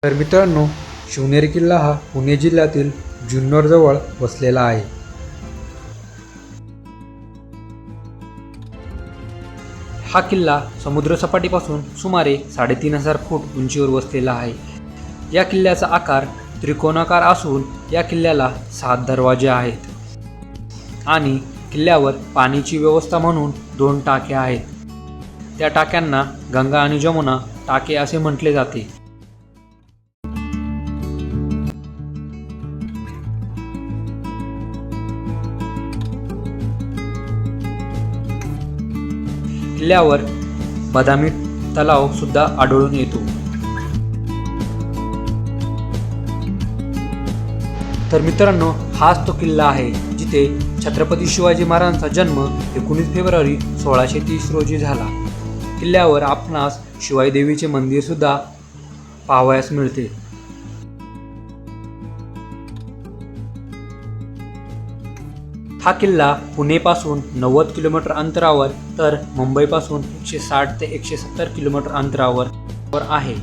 तर मित्रांनो, शिवनेरी किल्ला हा पुणे जिल्ह्यातील जुन्नरजवळ वसलेला आहे. हा किल्ला समुद्रसपाटीपासून सुमारे 3,500 फूट उंचीवर वसलेला आहे. या किल्ल्याचा आकार त्रिकोणाकार असून या किल्ल्याला 7 दरवाजे आहेत आणि किल्ल्यावर पाण्याची व्यवस्था म्हणून 2 टाके आहेत. त्या टाक्यांना गंगा आणि जमुना टाके असे म्हटले जाते. किल्ल्यावर बदामी तलाव सुद्धा आढळून येतो. तर मित्रांनो, हाच तो किल्ला आहे जिथे छत्रपती शिवाजी महाराजांचा जन्म 19 फेब्रुवारी 1630 रोजी झाला. किल्ल्यावर आपणास शिवाई देवीचे मंदिर सुद्धा पाहावयास मिळते. हा किल्ला पुणेपासून 90 किलोमीटर अंतरावर तर मुंबईपासून 160 ते 170 किलोमीटर अंतरावर आहे.